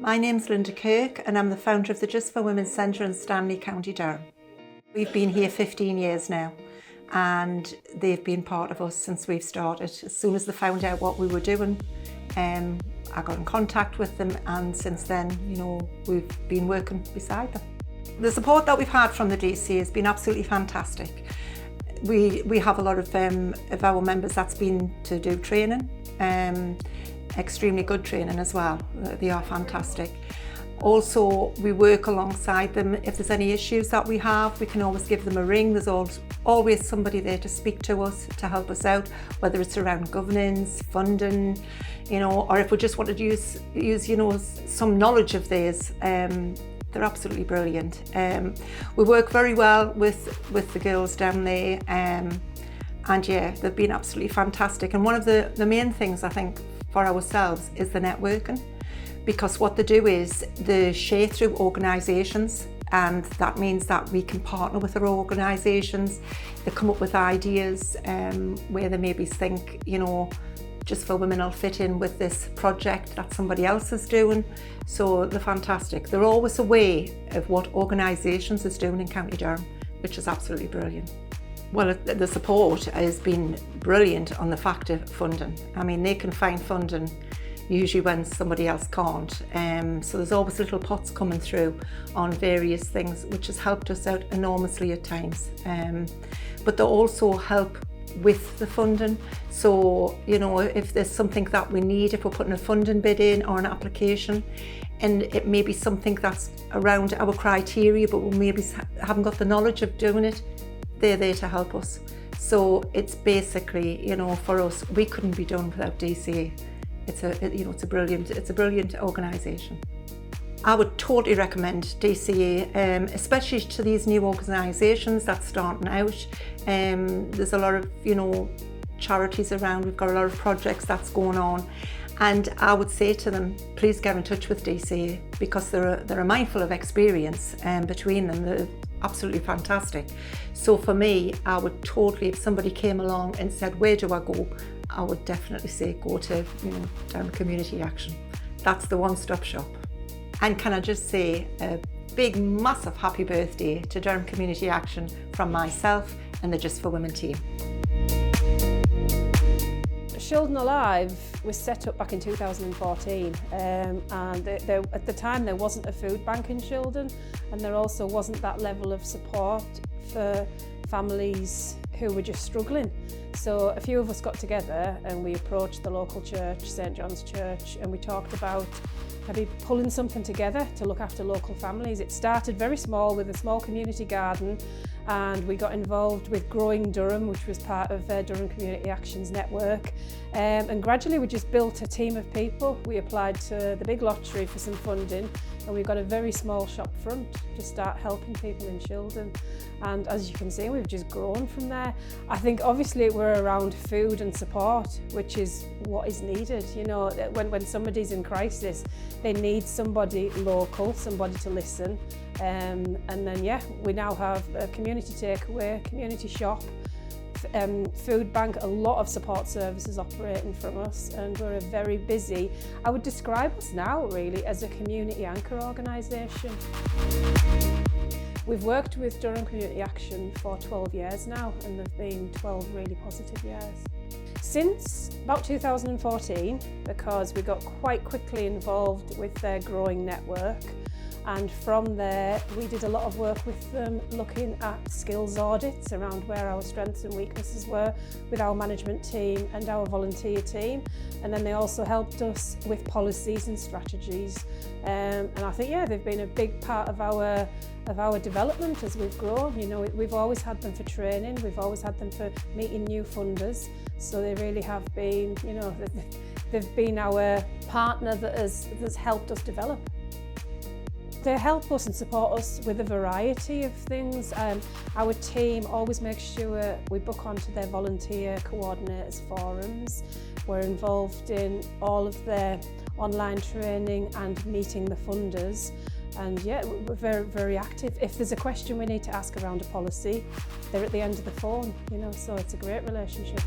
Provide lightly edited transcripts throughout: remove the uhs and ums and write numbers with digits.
My name's Linda Kirk and I'm the founder of the Just for Women Centre in Stanley, County Durham. We've been here 15 years now and they've been part of us since we've started. As soon as they found out what we were doing, I got in contact with them, and since then, we've been working beside them. The support that we've had from the DCA has been absolutely fantastic. We have a lot of our members that's been to do training, extremely good training as well. They are fantastic. Also, we work alongside them. If there's any issues that we have, we can always give them a ring. There's always somebody there to speak to us, to help us out, whether it's around governance, funding, or if we just wanted to use some knowledge of theirs. They're absolutely brilliant. We work very well with the girls down there, and yeah, they've been absolutely fantastic. And one of the main things I think for ourselves is the networking, because what they do is they share through organisations, and that means that we can partner with other organisations. They come up with ideas where they maybe think, Just for Women will fit in with this project that somebody else is doing. So they're fantastic. They're always aware of what organisations is doing in County Durham, which is absolutely brilliant. Well, the support has been brilliant on the fact of funding. I mean, they can find funding usually when somebody else can't. So there's always little pots coming through on various things, which has helped us out enormously at times. But they also help with the funding. So, if there's something that we need, if we're putting a funding bid in or an application, and it may be something that's around our criteria, but we maybe haven't got the knowledge of doing it, they're there to help us. So it's basically, for us, we couldn't be done without DCA. It's a brilliant organisation. I would totally recommend DCA, especially to these new organisations that's starting out. There's a lot of, charities around. We've got a lot of projects that's going on. And I would say to them, please get in touch with DCA, because they're a mindful of experience between them. They're absolutely fantastic. So for me, I would totally, if somebody came along and said, where do I go? I would definitely say go to, Durham Community Action. That's the one-stop shop. And can I just say a big, massive happy birthday to Durham Community Action from myself and the Just for Women team. Children Alive was set up back in 2014, and at the time there wasn't a food bank in Children, and there also wasn't that level of support for families who were just struggling. So a few of us got together and we approached the local church, St John's Church, and we talked about maybe pulling something together to look after local families. It started very small with a small community garden, and we got involved with Growing Durham, which was part of Durham Community Action's network, and gradually we just built a team of people. We applied to the big lottery for some funding, and we got a very small shop front to start helping people in Children. And as you can see, we've just grown from there. I think obviously we're around food and support, which is what is needed. When somebody's in crisis, they need somebody local, somebody to listen. And then, we now have a community takeaway, community shop, food bank, a lot of support services operating from us, and we're a very busy, I would describe us now really as a community anchor organisation. We've worked with Durham Community Action for 12 years now, and there have been 12 really positive years. Since about 2014, because we got quite quickly involved with their growing network, and from there we did a lot of work with them looking at skills audits around where our strengths and weaknesses were with our management team and our volunteer team, and then they also helped us with policies and strategies, and I think they've been a big part of our development as we've grown. We've always had them for training, we've always had them for meeting new funders, so they really have been, they've been our partner that has helped us develop. They help us and support us with a variety of things. Our team always makes sure we book onto their volunteer coordinators forums. We're involved in all of their online training and meeting the funders. And we're very, very active. If there's a question we need to ask around a policy, they're at the end of the phone, so it's a great relationship.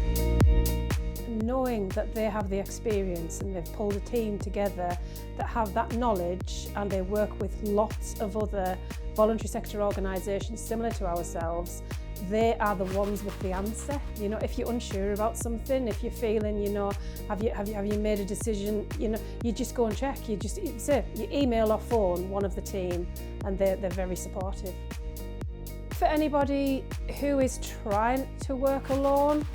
Knowing knowing that they have the experience and they've pulled a team together that have that knowledge, and they work with lots of other voluntary sector organisations similar to ourselves, they are the ones with the answer. You know, if you're unsure about something, if you're feeling, you know, have you made a decision, you know, you just go and check. You email or phone one of the team, and they're very supportive. For anybody who is trying to work alone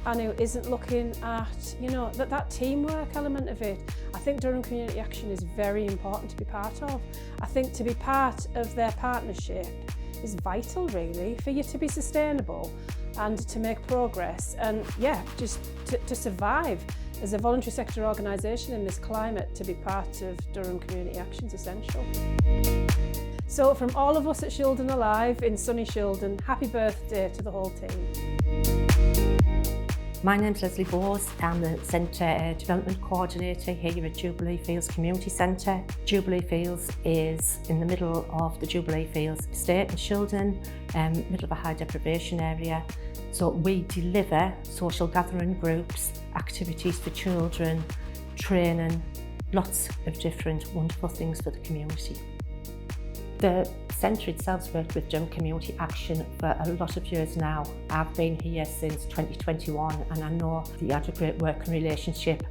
and who isn't looking at, you know, that teamwork element of it, I think Durham Community Action is very important to be part of. I think to be part of their partnership is vital, really, for you to be sustainable and to make progress, and just to survive as a voluntary sector organisation in this climate. To be part of Durham Community Action is essential. So from all of us at Shildon Alive in sunny Shildon, happy birthday to the whole team. My name's Leslie Bowes. I'm the Centre Development Coordinator here at Jubilee Fields Community Centre. Jubilee Fields is in the middle of the Jubilee Fields estate in Shildon, middle of a high deprivation area. So we deliver social gathering groups, activities for children, training, lots of different wonderful things for the community. The centre itself has worked with Durham Community Action for a lot of years now. I've been here since 2021, and I know they had a great working relationship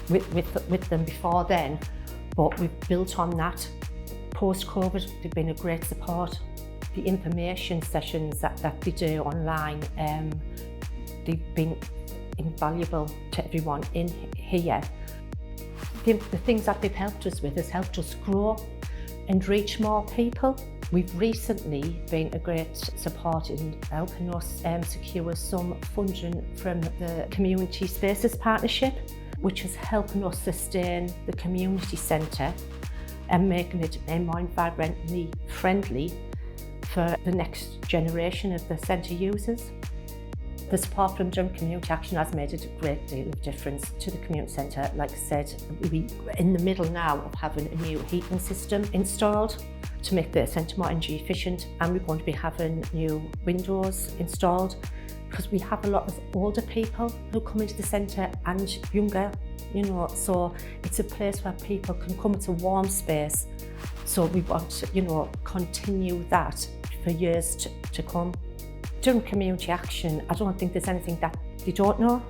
with them before then, but we've built on that. Post-COVID, they've been a great support. The information sessions that they do online, they've been invaluable to everyone in here. The things that they've helped us with has helped us grow and reach more people. We've recently been a great support in helping us secure some funding from the Community Spaces Partnership, which is helping us sustain the community centre and making it more environmentally friendly for the next generation of the centre users. The support from Durham Community Action has made a great deal of difference to the community centre. Like I said, we're in the middle now of having a new heating system installed to make the centre more energy efficient, and we're going to be having new windows installed because we have a lot of older people who come into the centre and younger, you know, so it's a place where people can come. It's a warm space, so we want to, you know, continue that for years to come. Durham Community Action, I don't think there's anything that they don't know.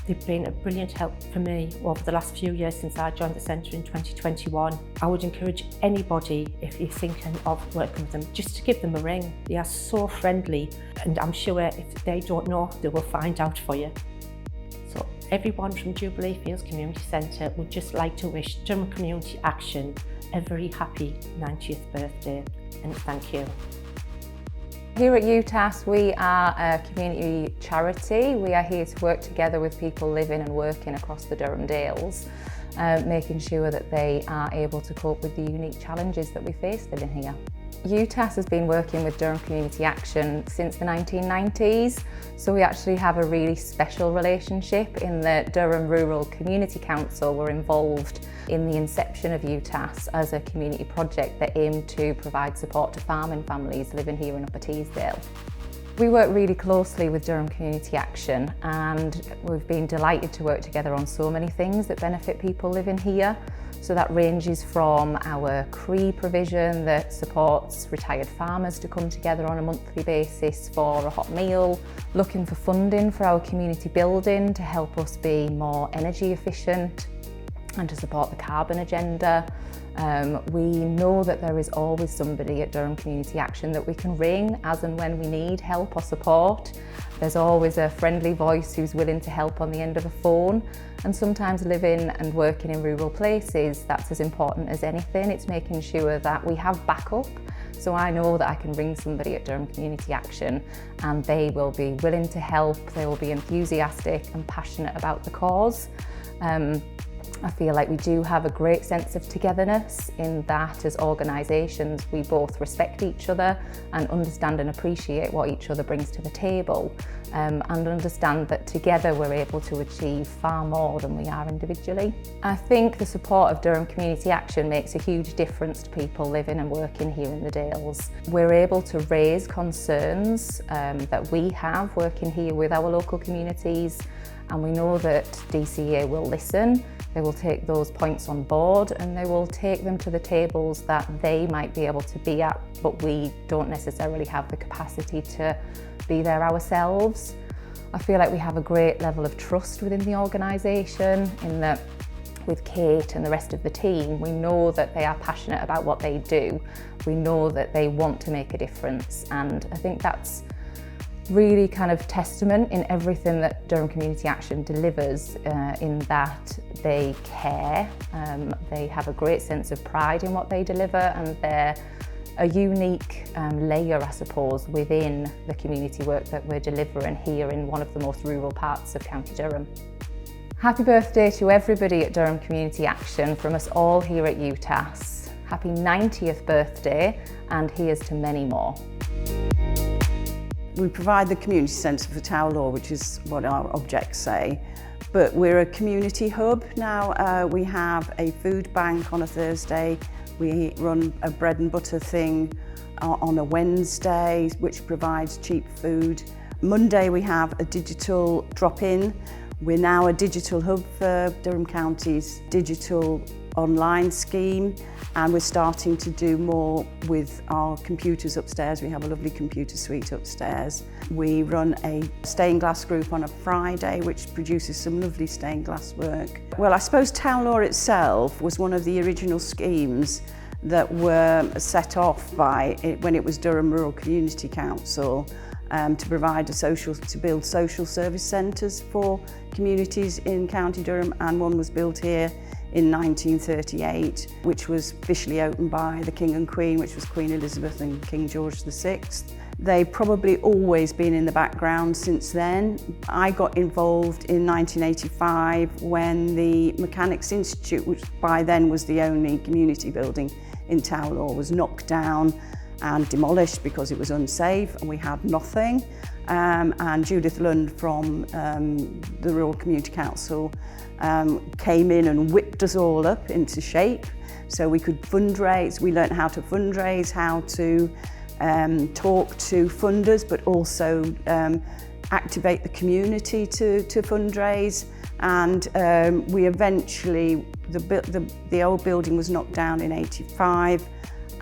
They've been a brilliant help for me over the last few years since I joined the centre in 2021. I would encourage anybody, if you're thinking of working with them, just to give them a ring. They are so friendly, and I'm sure if they don't know, they will find out for you. So everyone from Jubilee Fields Community Centre would just like to wish Durham Community Action a very happy 90th birthday, and thank you. Here at UTAS, we are a community charity. We are here to work together with people living and working across the Durham Dales, making sure that they are able to cope with the unique challenges that we face living here. UTAS has been working with Durham Community Action since the 1990s, so we actually have a really special relationship in that Durham Rural Community Council were involved in the inception of UTAS as a community project that aimed to provide support to farming families living here in Upper Teesdale. We work really closely with Durham Community Action, and we've been delighted to work together on so many things that benefit people living here. So that ranges from our CRE provision that supports retired farmers to come together on a monthly basis for a hot meal, looking for funding for our community building to help us be more energy efficient and to support the carbon agenda. We know that there is always somebody at Durham Community Action that we can ring as and when we need help or support. There's always a friendly voice who's willing to help on the end of a phone, and sometimes living and working in rural places, that's as important as anything. It's making sure that we have backup. So I know that I can ring somebody at Durham Community Action and they will be willing to help, they will be enthusiastic and passionate about the cause. I feel like we do have a great sense of togetherness in that as organisations we both respect each other and understand and appreciate what each other brings to the table, and understand that together we're able to achieve far more than we are individually. I think the support of Durham Community Action makes a huge difference to people living and working here in the Dales. We're able to raise concerns that we have working here with our local communities, And we know that DCA will listen, they will take those points on board and they will take them to the tables that they might be able to be at, but we don't necessarily have the capacity to be there ourselves. I feel like we have a great level of trust within the organisation in that with Kate and the rest of the team, we know that they are passionate about what they do. We know that they want to make a difference, and I think that's really kind of testament in everything that Durham Community Action delivers, in that they care, they have a great sense of pride in what they deliver, and they're a unique layer, I suppose, within the community work that we're delivering here in one of the most rural parts of County Durham. Happy birthday to everybody at Durham Community Action from us all here at UTAS. Happy 90th birthday, and here's to many more. We provide the community centre for Tower Law, which is what our objects say, but we're a community hub now. We have a food bank on a Thursday. We run a bread and butter thing on a Wednesday, which provides cheap food. Monday we have a digital drop-in. We're now a digital hub for Durham County's digital online scheme, and we're starting to do more with our computers upstairs. We have a lovely computer suite upstairs. We run a stained glass group on a Friday, which produces some lovely stained glass work. Well, I suppose Town Law itself was one of the original schemes that were set off by it when it was Durham Rural Community Council, to build social service centres for communities in County Durham, and one was built here in 1938, which was officially opened by the King and Queen, which was Queen Elizabeth and King George VI. They've probably always been in the background since then. I got involved in 1985 when the Mechanics Institute, which by then was the only community building in Tower Law, was knocked down and demolished because it was unsafe and we had nothing. And Judith Lund from the Rural Community Council came in and whipped us all up into shape so we could fundraise. We learned how to fundraise, how to talk to funders, but also activate the community to fundraise. And we eventually, the old building was knocked down in 85,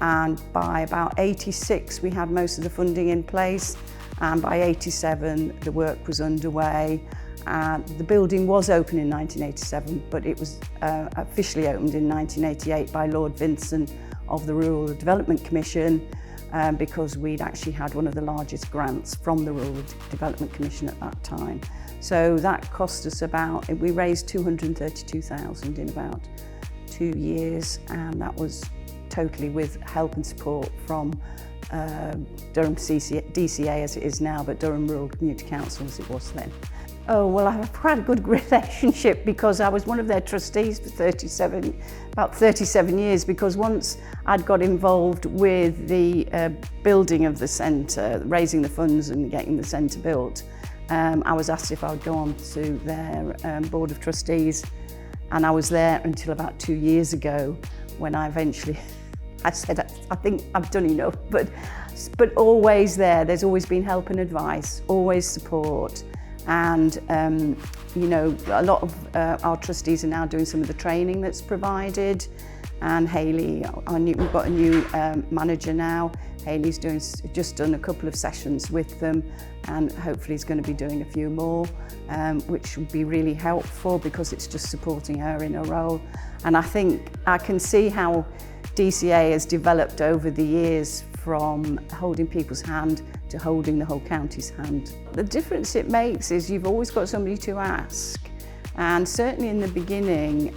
and by about 86 we had most of the funding in place, and by 87 the work was underway. The building was open in 1987, but it was officially opened in 1988 by Lord Vincent of the Rural Development Commission, because we'd actually had one of the largest grants from the Rural Development Commission at that time. So that cost us we raised 232,000 in about 2 years, and that was totally with help and support from Durham DCA as it is now, but Durham Rural Community Council as it was then. Oh, well, I've had a good relationship because I was one of their trustees for about 37 years, because once I'd got involved with the building of the centre, raising the funds and getting the centre built, I was asked if I would go on to their board of trustees, and I was there until about 2 years ago when I eventually I said, I think I've done enough, but always there's always been help and advice, always support. And you know, a lot of our trustees are now doing some of the training that's provided. And Hayley, we've got a new manager now. Hayley's just done a couple of sessions with them, and hopefully is going to be doing a few more, which will be really helpful because it's just supporting her in her role. And I think I can see how DCA has developed over the years, from holding people's hand to holding the whole county's hand. The difference it makes is you've always got somebody to ask. And certainly in the beginning,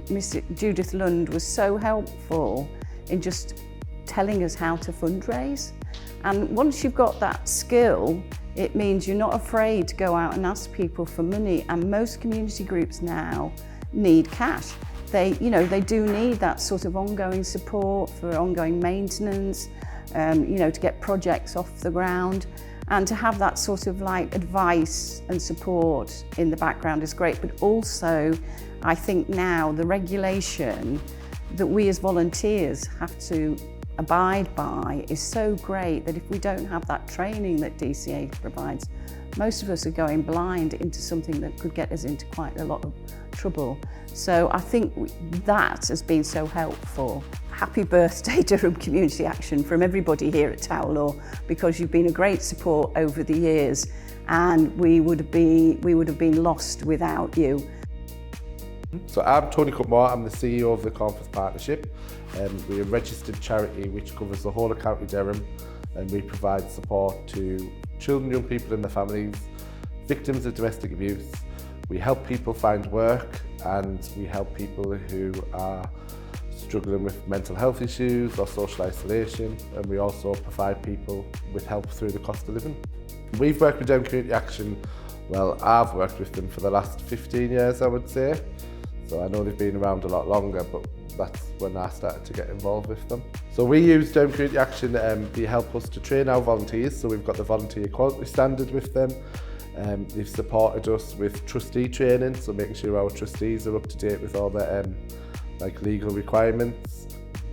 Miss Judith Lund was so helpful in just telling us how to fundraise. And once you've got that skill, it means you're not afraid to go out and ask people for money. And most community groups now need cash. They do need that sort of ongoing support for ongoing maintenance, to get projects off the ground, and to have that sort of like advice and support in the background is great. But also, I think now the regulation that we as volunteers have to abide by is so great that if we don't have that training that DCA provides Most of us are going blind into something that could get us into quite a lot of trouble. So I think that has been so helpful. Happy birthday Durham Community Action from everybody here at Tower Law, because you've been a great support over the years, and we would have been lost without you. So I'm Tony Cutmore, I'm the CEO of the Conference Partnership. We're a registered charity which covers the whole of County Durham, and we provide support to children, young people and their families, victims of domestic abuse. We help people find work, and we help people who are struggling with mental health issues or social isolation, and we also provide people with help through the cost of living. We've worked with Durham Community Action, well, I've worked with them for the last 15 years, I would say. So I know they've been around a lot longer, but that's when I started to get involved with them. So we use Durham Community Action, they help us to train our volunteers, so we've got the volunteer quality standard with them. They've supported us with trustee training, so making sure our trustees are up to date with all the legal requirements.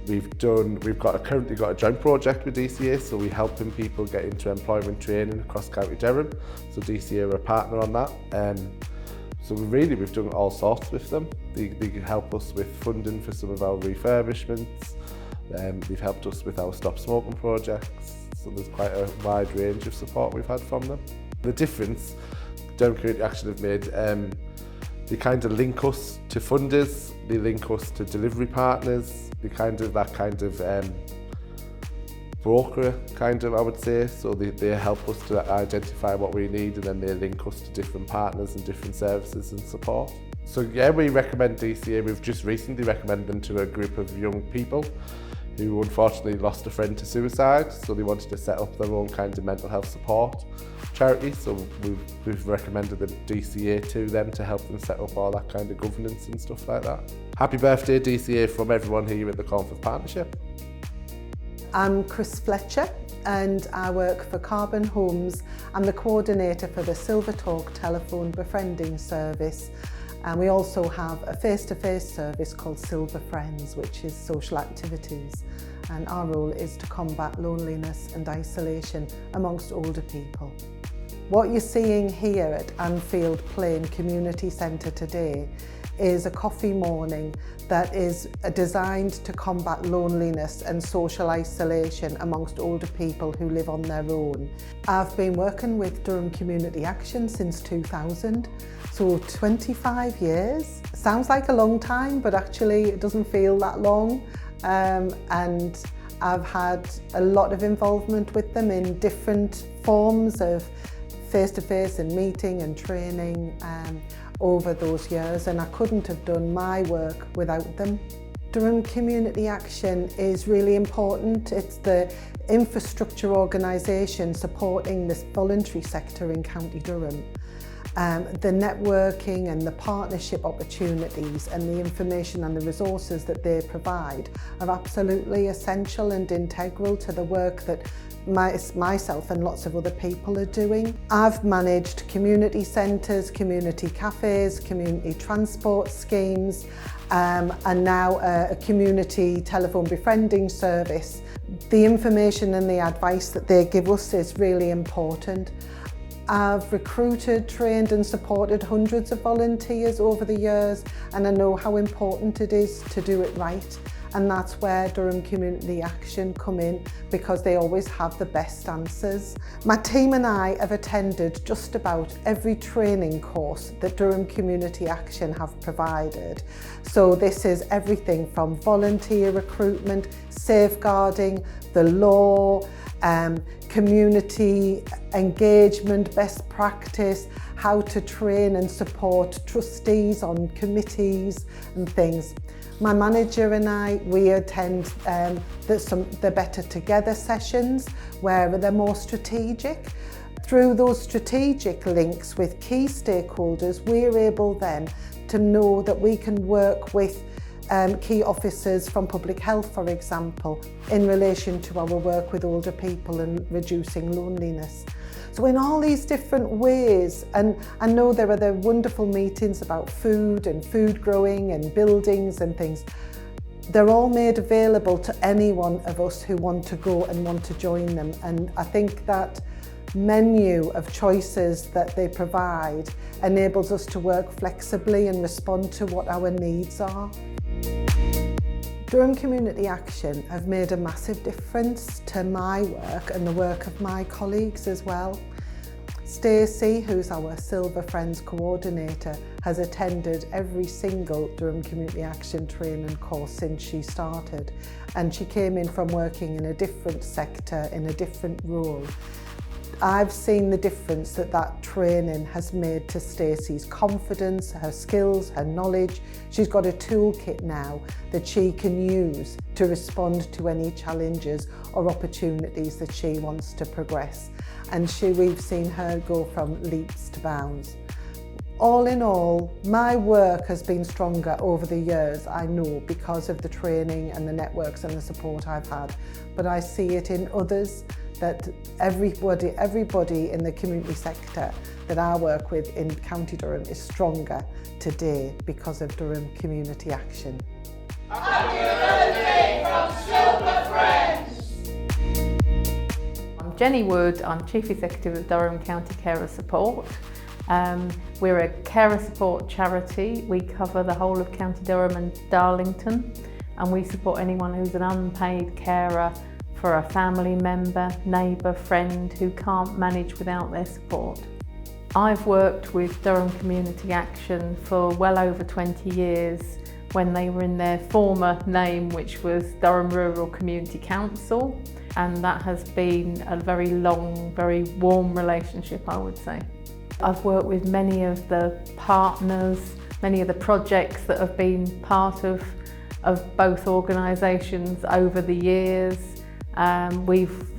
We've currently got a joint project with DCA, so we're helping people get into employment training across County Durham. So DCA are a partner on that. So we've done all sorts with them. They can help us with funding for some of our refurbishments. They've helped us with our Stop Smoking projects. So there's quite a wide range of support we've had from them. The difference Durham Community Action have made, they kind of link us to funders, they link us to delivery partners, they broker, I would say. So they help us to identify what we need, and then they link us to different partners and different services and support. So yeah, we recommend DCA. We've just recently recommended them to a group of young people who unfortunately lost a friend to suicide, so they wanted to set up their own kind of mental health support charity. So we've recommended the DCA to them to help them set up all that kind of governance and stuff like that. Happy birthday DCA from everyone here at the Conference Partnership. I'm Chris Fletcher and I work for Carbon Homes. I'm the coordinator for the Silver Talk telephone befriending service, and we also have a face-to-face service called Silver Friends, which is social activities, and our role is to combat loneliness and isolation amongst older people. What you're seeing here at Anfield Plain Community Centre today is a coffee morning that is designed to combat loneliness and social isolation amongst older people who live on their own. I've been working with Durham Community Action since 2000, so 25 years. Sounds like a long time, but actually it doesn't feel that long. And I've had a lot of involvement with them in different forms of face-to-face and meeting and training over those years, and I couldn't have done my work without them. Durham Community Action is really important. It's the infrastructure organisation supporting this voluntary sector in County Durham. The networking and the partnership opportunities and the information and the resources that they provide are absolutely essential and integral to the work that myself and lots of other people are doing. I've managed community centres, community cafes, community transport schemes, and now a community telephone befriending service. The information and the advice that they give us is really important. I've recruited, trained and supported hundreds of volunteers over the years, and I know how important it is to do it right. And that's where Durham Community Action come in, because they always have the best answers. My team and I have attended just about every training course that Durham Community Action have provided. So this is everything from volunteer recruitment, safeguarding, the law, community engagement, best practice, how to train and support trustees on committees and things. My manager and I, we attend the Better Together sessions where they're more strategic. Through those strategic links with key stakeholders, we're able then to know that we can work with key officers from public health, for example, in relation to our work with older people and reducing loneliness. So in all these different ways, and I know there are the wonderful meetings about food and food growing and buildings and things, they're all made available to any one of us who want to go and want to join them. And I think that menu of choices that they provide enables us to work flexibly and respond to what our needs are. Durham Community Action have made a massive difference to my work and the work of my colleagues as well. Stacey, who's our Silver Friends coordinator, has attended every single Durham Community Action training course since she started, and she came in from working in a different sector, in a different role. I've seen the difference that training has made to Stacey's confidence, her skills, her knowledge. She's got a toolkit now that she can use to respond to any challenges or opportunities that she wants to progress. And we've seen her go from leaps to bounds. All in all, my work has been stronger over the years, I know, because of the training and the networks and the support I've had. But I see it in others, that everybody in the community sector that I work with in County Durham is stronger today because of Durham Community Action. Happy birthday from Silver Friends! I'm Jenny Wood, I'm Chief Executive of Durham County Carer Support. We're a carer support charity. We cover the whole of County Durham and Darlington, and we support anyone who's an unpaid carer for a family member, neighbour, friend who can't manage without their support. I've worked with Durham Community Action for well over 20 years when they were in their former name, which was Durham Rural Community Council, and that has been a very long, very warm relationship, I would say. I've worked with many of the partners, many of the projects that have been part of both organisations over the years.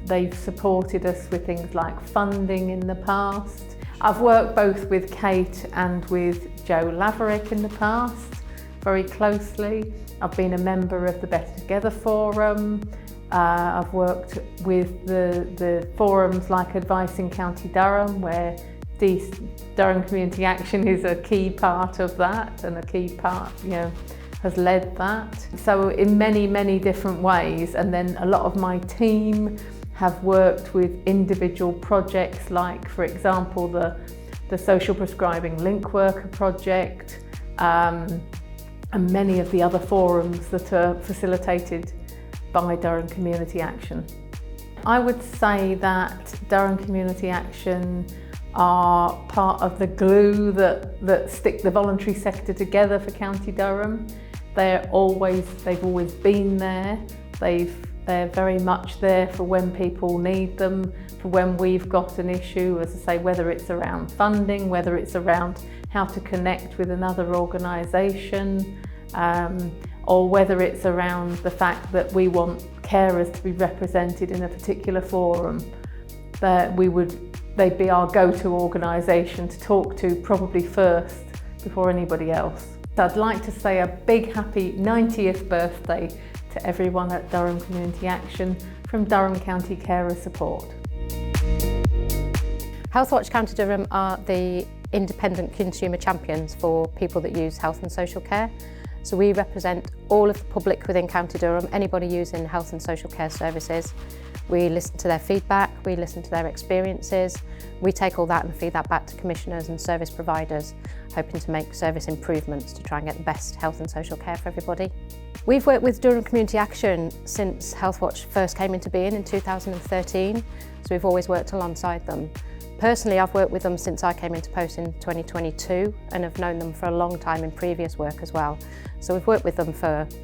They've supported us with things like funding in the past. I've worked both with Kate and with Joe Laverick in the past, very closely. I've been a member of the Better Together Forum. I've worked with the forums like Advice in County Durham, where Durham Community Action is a key part of that, and a key part, has led that. So in many, many different ways. And then a lot of my team have worked with individual projects like, for example, the Social Prescribing Link Worker project, and many of the other forums that are facilitated by Durham Community Action. I would say that Durham Community Action are part of the glue that stick the voluntary sector together for County Durham. They've always been there. They're very much there for when people need them, for when we've got an issue, as I say, whether it's around funding, whether it's around how to connect with another organisation, or whether it's around the fact that we want carers to be represented in a particular forum. They'd be our go-to organisation to talk to probably first before anybody else. So I'd like to say a big happy 90th birthday to everyone at Durham Community Action from Durham County Carer Support. Healthwatch County Durham are the independent consumer champions for people that use health and social care. So we represent all of the public within County Durham, anybody using health and social care services. We listen to their feedback, we listen to their experiences, we take all that and feed that back to commissioners and service providers, hoping to make service improvements to try and get the best health and social care for everybody. We've worked with Durham Community Action since Healthwatch first came into being in 2013, so we've always worked alongside them. Personally, I've worked with them since I came into post in 2022 and have known them for a long time in previous work as well. So we've worked with them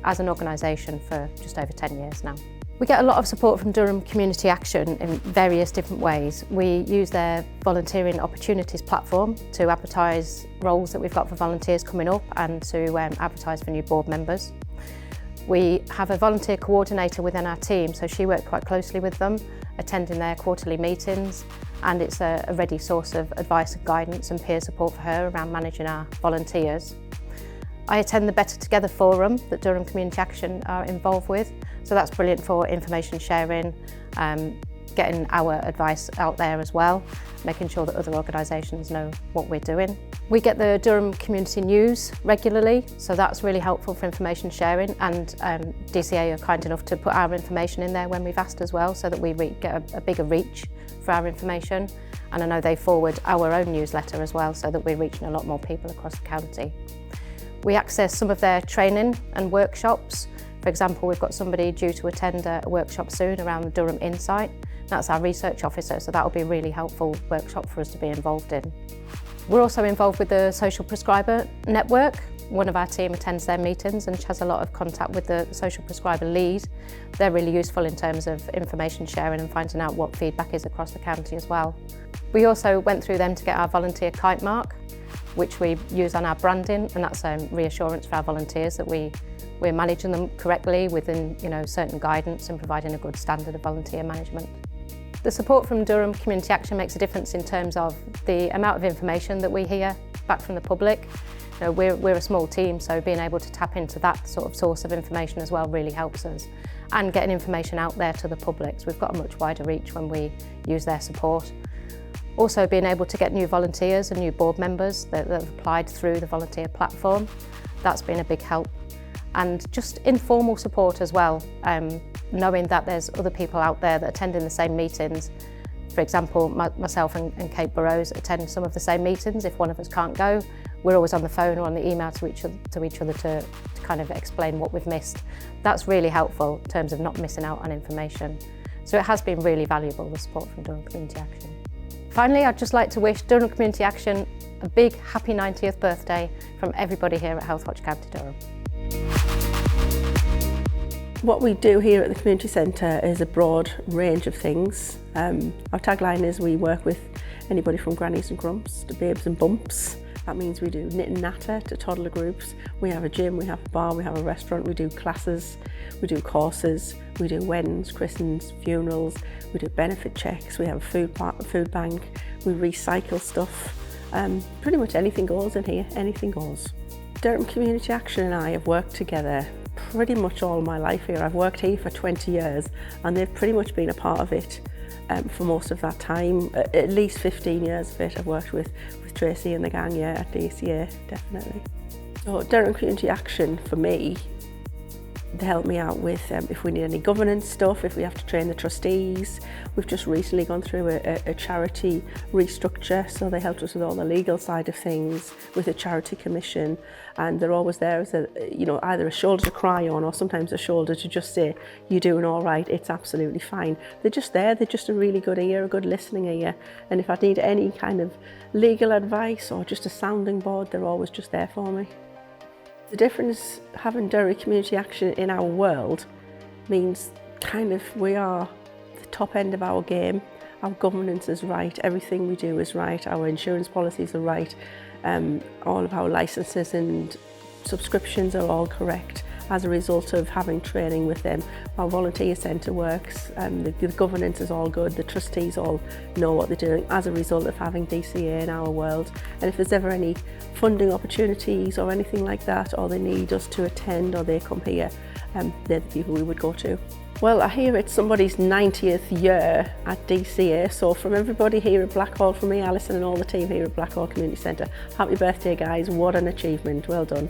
as an organisation for just over 10 years now. We get a lot of support from Durham Community Action in various different ways. We use their volunteering opportunities platform to advertise roles that we've got for volunteers coming up and to advertise for new board members. We have a volunteer coordinator within our team, so she worked quite closely with them, attending their quarterly meetings, and it's a ready source of advice and guidance and peer support for her around managing our volunteers. I attend the Better Together Forum that Durham Community Action are involved with, so that's brilliant for information sharing, getting our advice out there as well, making sure that other organisations know what we're doing. We get the Durham community news regularly, so that's really helpful for information sharing, and DCA are kind enough to put our information in there when we've asked as well, so that we get a bigger reach for our information. And I know they forward our own newsletter as well, so that we're reaching a lot more people across the county. We access some of their training and workshops. For example, we've got somebody due to attend a workshop soon around the Durham Insight. That's our research officer, so that'll be a really helpful workshop for us to be involved in. We're also involved with the Social Prescriber Network. One of our team attends their meetings and has a lot of contact with the social prescriber lead. They're really useful in terms of information sharing and finding out what feedback is across the county as well. We also went through them to get our volunteer kite mark, which we use on our branding, and that's reassurance for our volunteers that we're managing them correctly within certain guidance and providing a good standard of volunteer management. The support from Durham Community Action makes a difference in terms of the amount of information that we hear back from the public. We're a small team, so being able to tap into that sort of source of information as well really helps us, and getting information out there to the public. So we've got a much wider reach when we use their support. Also being able to get new volunteers and new board members that have applied through the volunteer platform, that's been a big help. And just informal support as well, knowing that there's other people out there that attend in the same meetings. For example, myself and Kate Burrows attend some of the same meetings. If one of us can't go, we're always on the phone or on the email to each other to kind of explain what we've missed. That's really helpful in terms of not missing out on information. So it has been really valuable, the support from Durham Community Action. Finally, I'd just like to wish Durham Community Action a big happy 90th birthday from everybody here at Healthwatch County Durham. What we do here at the Community Centre is a broad range of things. Our tagline is we work with anybody from grannies and grumps to babes and bumps. That means we do knit and natter to toddler groups. We have a gym, we have a bar, we have a restaurant, we do classes, we do courses, we do weddings, christenings, funerals, we do benefit checks, we have a food bank, we recycle stuff. Pretty much anything goes in here, anything goes. Durham Community Action and I have worked together pretty much all my life here. I've worked here for 20 years and they've pretty much been a part of it for most of that time. At least 15 years of it I've worked with Tracy and the gang here at DCA, definitely. So Durham Community Action for me, they help me out with if we need any governance stuff, if we have to train the trustees. We've just recently gone through a charity restructure, so they helped us with all the legal side of things, with a charity commission, and they're always there as either a shoulder to cry on or sometimes a shoulder to just say, you're doing all right, it's absolutely fine. They're just there, they're just a really good ear, a good listening ear, and if I need any kind of legal advice or just a sounding board, they're always just there for me. The difference having Durham Community Action in our world means we are the top end of our game. Our governance is right, everything we do is right, our insurance policies are right, all of our licenses and subscriptions are all correct as a result of having training with them. Our volunteer centre works, the governance is all good, the trustees all know what they're doing as a result of having DCA in our world. And if there's ever any funding opportunities or anything like that, or they need us to attend or they come here, they're the people we would go to. Well, I hear it's somebody's 90th year at DCA, so from everybody here at Blackhall, from me, Alison and all the team here at Blackhall Community Centre, happy birthday guys, what an achievement, well done.